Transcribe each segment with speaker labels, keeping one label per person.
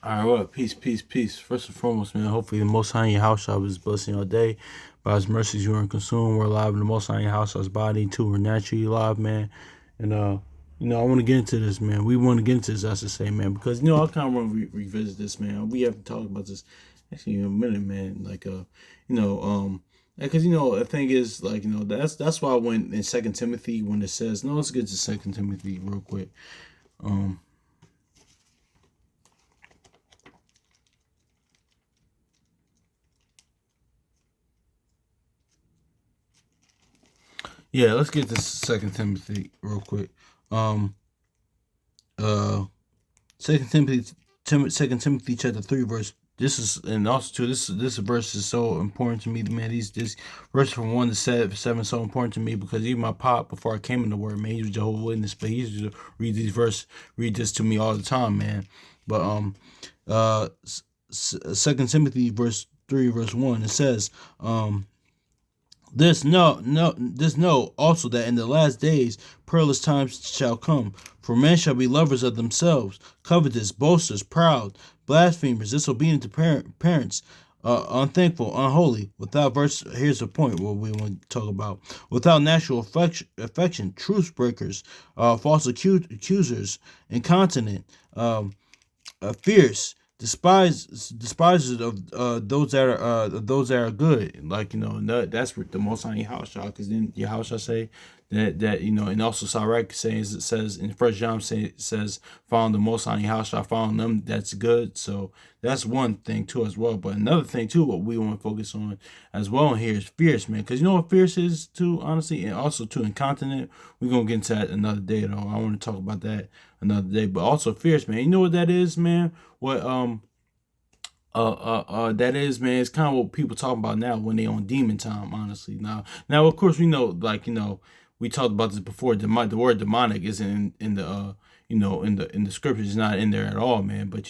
Speaker 1: All right, well, peace, peace, peace. First and foremost, man, hopefully the Most High in your house shall is blessing your day. By His mercies, you are consumed. We're alive in the Most High in your house, shall's body, too. We're naturally alive, man. And, I want to get into this, man. We want to get into this, I should say, man, because, I kind of want to revisit this, man. We haven't talked about this actually in a minute, man. Because the thing is, that's why I went in Second Timothy when it says, no, let's get to Second Timothy real quick. Um, Yeah, let's get this Second Timothy real quick. Um, uh, Second Timothy, Second Timothy chapter 3 verse. This is and also too. This verse is so important to me, man. This verse from 1 to 7 is so important to me because even my pop before I came in the word, man, he was Jehovah's Witness, but he used to read this to me all the time, man. But Second Timothy verse 3 verse 1 it says this know also that in the last days perilous times shall come. For men shall be lovers of themselves, covetous, boasters, proud, blasphemers, disobedient to parents, unthankful, unholy, without verse. Here's the point what we want to talk about: without natural affection, truce breakers, false accusers, incontinent, fierce, despisers of those that are good. That's what the Most High house y'all. Because then your house shall say that and also Sirach says it says in First John says found the Most High house shall found them that's good. So that's one thing too as well. But another thing too, what we want to focus on as well here is fierce, man. Because you know what fierce is too, honestly, and also too incontinent. We're gonna get into that another day though. I want to talk about that another day. But also fierce, man. You know what that is, man? That is, man. It's kind of what people talk about now when they on demon time. Honestly, now, of course, we know, we talked about this before. The word demonic isn't in the in the scriptures. It's not in there at all, man. But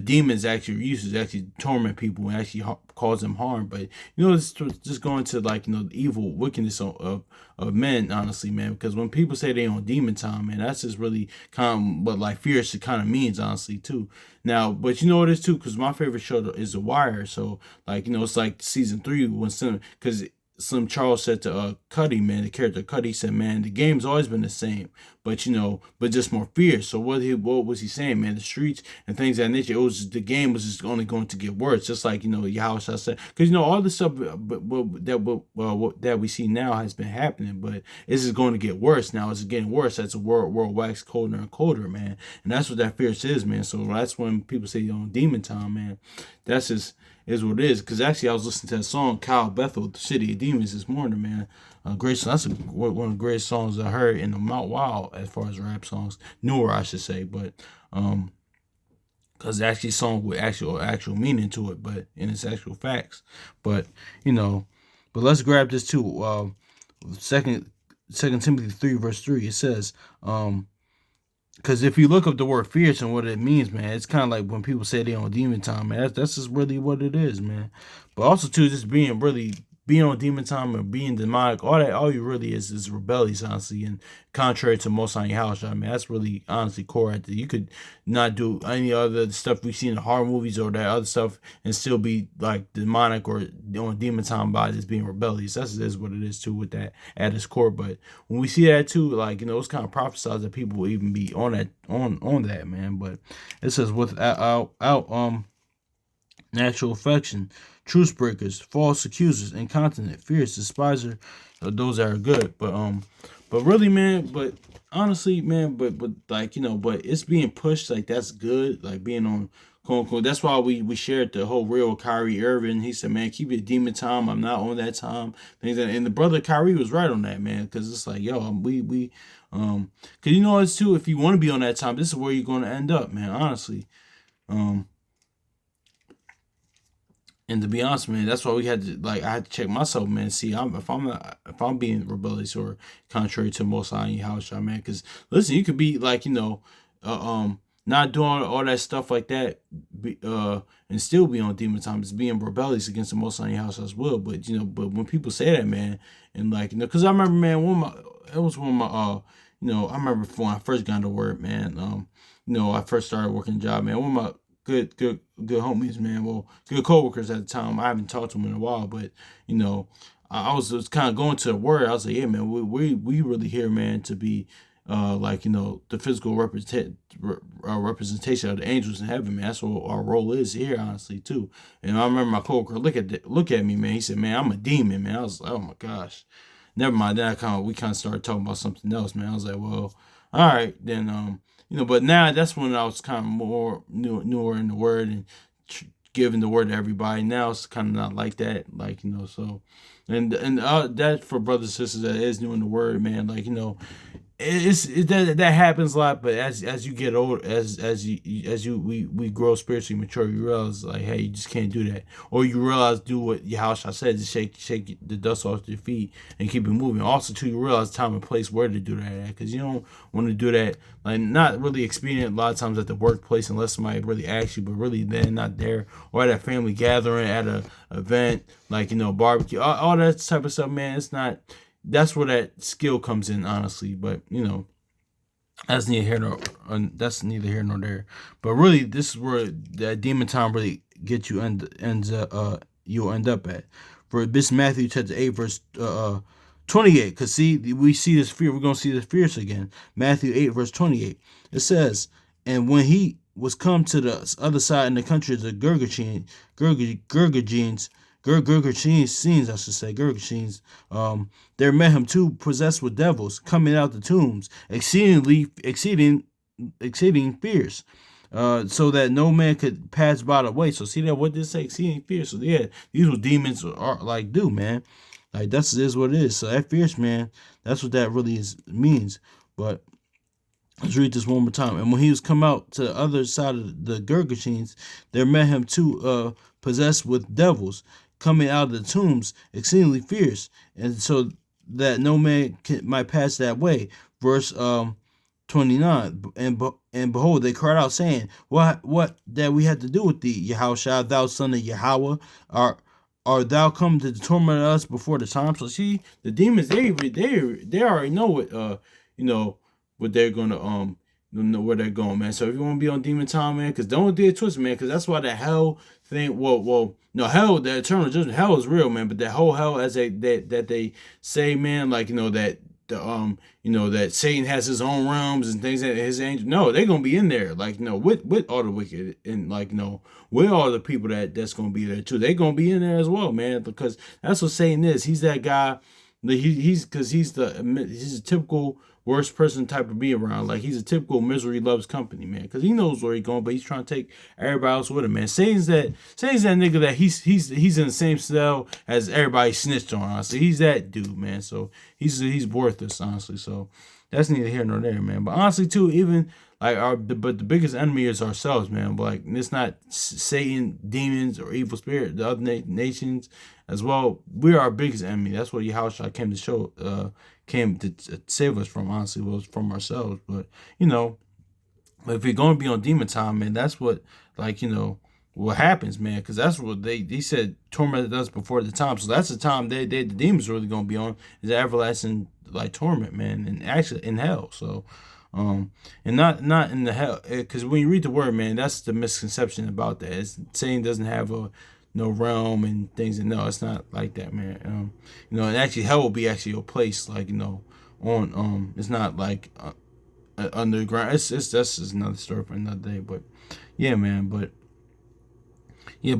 Speaker 1: demons actually used to actually torment people and actually cause them harm. But it's just going to the evil wickedness of men, honestly, man. Because when people say they on demon time, man, that's just really kind of what fierce it kind of means, honestly, too. Now, but you know what it is too, because my favorite show is The Wire. So it's like season 3 when because Slim Charles said to Cuddy, man, the character Cuddy said, man, the game's always been the same, but just more fierce. So what was he saying, man? The streets and things of that nature, the game was just only going to get worse, just like your house I said, because all the stuff that we see now has been happening, but it's just going to get worse now. It's getting worse as the world waxes colder and colder, man, and that's what that fierce is, man. So that's when people say demon time, man. That's just is what it is. Because actually, I was listening to that song Kyle Bethel, "The City of Demons" this morning, man. Great song. That's one of the greatest songs I heard in the Mount Wild as far as rap songs, newer I should say, but because actually song with actual meaning to it, but in its actual facts. But but let's grab this too. Second Second Timothy 3 verse 3. It says, because if you look up the word fierce and what it means, man, it's kind of like when people say they on demon time, man. That's just really what it is, man. But also too, just being on demon time or being demonic, all you really is rebellious, honestly, and contrary to most on your house, I mean, that's really honestly core right there. You could not do any other stuff we see in the horror movies or that other stuff and still be like demonic or on demon time by just being rebellious. That's what it is too with that at its core. But when we see that too, it's kind of prophesied that people will even be on that, man. But it says without natural affection, truce breakers, false accusers, incontinent, fierce, despiser of those that are good. But really, man, but honestly, man, but it's being pushed like that's good, like being on quote unquote. That's why we shared the whole real with Kyrie Irving. He said, man, keep it demon time. I'm not on that time. Things that, and the brother Kyrie was right on that, man, because it's like, yo, because it's too. If you want to be on that time, this is where you're going to end up, man. Honestly, um. And to be honest, man, that's why we had to I had to check myself, man. See, if I'm being rebellious or contrary to most high in your house, man. Because listen, you could be not doing all that stuff like that, and still be on demon time. It's being rebellious against the most high in your house as well. But when people say that, man, and because I remember, man, it was one of my I remember when I first got into work, man. I first started working a job, man. One of my good homies, man. Well, good coworkers at the time. I haven't talked to them in a while, but you know, I was kind of going to the word. I was like, yeah, man, we really here, man, to be like the physical representation of the angels in heaven, man. That's what our role is here, honestly, too. And I remember my coworker look at me, man. He said, "Man, I'm a demon, man." I was like, "Oh my gosh." Never mind. Then we kind of started talking about something else, man. I was like, "Well, all right, then." But now that's when I was kind of more newer in the word and giving the word to everybody. Now it's kind of not like that, like so. And that for brothers and sisters that is new in the word, man. Like that happens a lot, but as you get older, we grow spiritually mature, you realize like, hey, you just can't do that, or you realize do what Yahushua said, just shake the dust off your feet and keep it moving. Also, too, you realize time and place where to do that at, because you don't want to do that like not really expedient a lot of times at the workplace unless somebody really asks you, but really they're not there, or at a family gathering, at a event like barbecue, all that type of stuff, man. It's not. That's where that skill comes in, honestly. But that's neither here nor there. But really, this is where that demon time really gets you you'll end up at. For this Matthew chapter 8 verse 28. Because see, we see this fear. We're gonna see this fierce again. Matthew 8 verse 28. It says, and when he was come to the other side in the country of the Gergesenes, I should say, Gergesenes, there met him two possessed with devils, coming out the tombs, exceeding fierce, so that no man could pass by the way. So see that what this say, exceeding fierce. So yeah, these were demons are like do, man. Like is what it is. So that fierce, man, that's what that really means. But let's read this one more time. And when he was come out to the other side of the Gergesenes, there met him two possessed with devils, coming out of the tombs, exceedingly fierce, and so that no man might pass that way. Verse 29. And behold, they cried out, saying, What that we had to do with thee, Yahushua, thou son of Yahweh? Art thou come to torment us before the time? So see, the demons, they already know what they're gonna know where they're going, man. So if you want to be on demon time, man, because don't get it twisted, man, because that's why the hell thing. No, hell, the eternal judgment, hell is real, man. But that whole hell, as that they say, man, like that that Satan has his own realms and things, that his angels. No, they're gonna be in there, like with all the wicked and like with all the people that's gonna be there too. They're gonna be in there as well, man, because that's what Satan is. He's that guy. He's a typical worst person type of be around. Like he's a typical misery loves company, man. Because he knows where he's going, but he's trying to take everybody else with him, man. Satan's that nigga that he's in the same cell as everybody snitched on. Honestly, he's that dude, man. So he's worthless, honestly. So that's neither here nor there, man. But honestly, too, even like but the biggest enemy is ourselves, man. But like it's not Satan, demons, or evil spirit. The other nations as well. We are our biggest enemy. That's what Yahushua came to show. Came to save us from, honestly, was from ourselves. But but if you're going to be on demon time, man, that's what what happens, man, because that's what they said tormented us before the time. So that's the time the demons are really going to be on, is the everlasting like torment, man, and actually in hell. So and not in the hell, because when you read the word, man, that's the misconception about that. Satan doesn't have no realm and things, and no, it's not like that, man. And actually hell will be actually a place, like on it's not like underground. It's that's just another story for another day. But yeah, man. But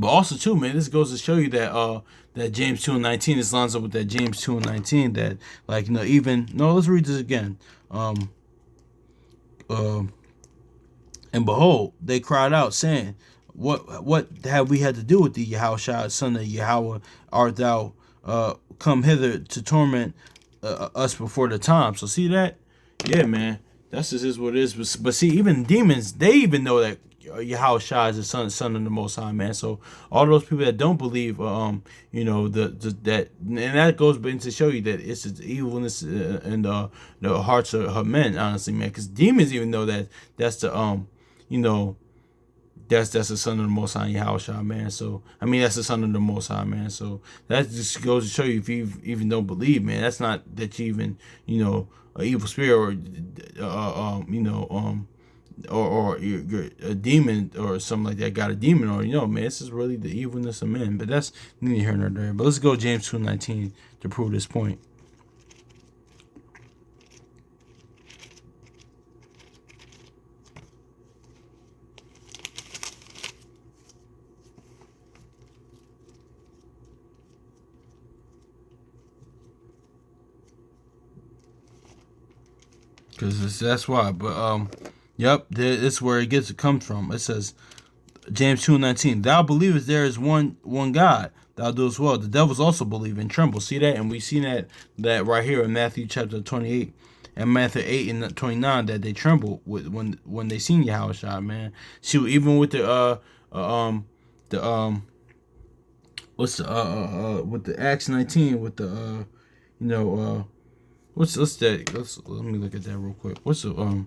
Speaker 1: also too, man, this goes to show you that that James 2:19, this lines up with that James 2:19, that even let's read this again. And behold, they cried out, saying, What have we had to do with thee, Yahushua, son of Yahweh? Art thou come hither to torment us before the time? So see that? Yeah, man. That's just is what it is. But see, even demons, they even know that Yahushua is the son of the Most High, man. So all those people that don't believe, that, and that goes into show you that it's the evilness in the hearts of men, honestly, man. Because demons even know that that's the that's the son of the Most High, Yahushua, man. So I mean, that's the son of the Most High, man. So that just goes to show you, if you even don't believe, man, that's not that you even an evil spirit, or or you're a demon or something like that, got a demon, or man, this is really the evilness of men. But that's neither here nor there. But let's go James 2:19 to prove this point. Because that's why. But yep, this is where it comes from. It says James 2:19, thou believest there is one God, thou doest well. The devils also believe and tremble. See that? And we see that right here in Matthew chapter 28 and Matthew 8 and 29, that they tremble when they seen Yahushua, man. See, even with the what's the with the Acts 19 with the what's that? Let me look at that real quick. What's the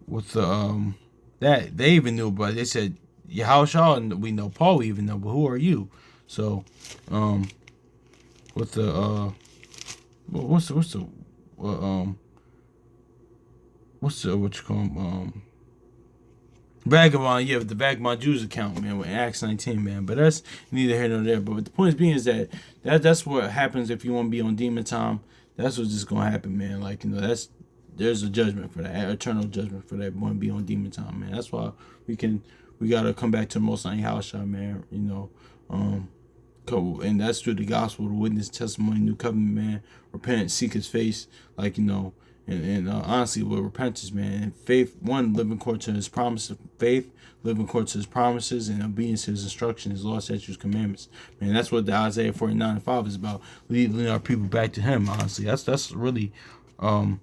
Speaker 1: with the that they even knew, but they said Yahushua, and we know Paul even know, but who are you? So with the what's the what you call them, Vagabond, yeah, with the Vagabond Jews account, man, with Acts 19, man. But that's neither here nor there. But the point being is that's what happens if you want to be on demon time. That's what's just gonna happen, man. Like, there's a judgment for that, eternal judgment for that. Want to be on demon time, man. That's why we gotta come back to the Most High Yahushua, man. And that's through the gospel, the witness, testimony, new covenant, man. Repent, seek His face, and honestly, with repentance, man, and faith, living according to His promises, faith, living according to His promises, and obedience to His instruction, His law, statutes, commandments, man. That's what the Isaiah 49:5 is about, leading our people back to Him. Honestly, that's really, and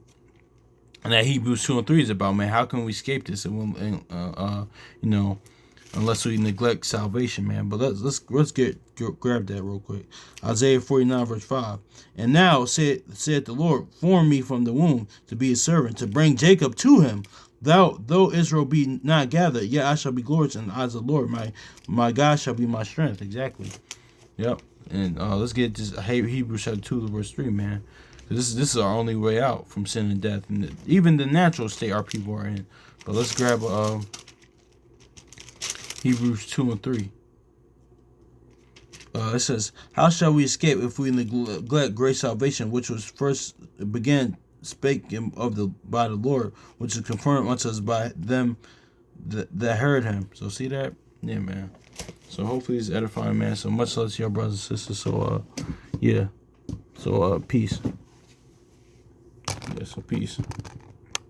Speaker 1: that Hebrews 2:3 is about, man. How can we escape this? Unless we neglect salvation, man. But let's grab that real quick. Isaiah 49:5. And now said the Lord, form me from the womb to be a servant, to bring Jacob to Him. Though Israel be not gathered, yet I shall be glorious in the eyes of the Lord. My God shall be my strength. Exactly. Yep. And let's get this Hebrews chapter 2 verse 3, man. This is our only way out from sin and death, and even the natural state our people are in. But let's grab Hebrews 2:3. It says, how shall we escape if we neglect great salvation, which was first began spake by the Lord, which is confirmed unto us by them that heard Him. So see that? Yeah, man. So hopefully it's edifying, man. So much love to your brothers and sisters. So yeah. So peace. Yeah, so peace.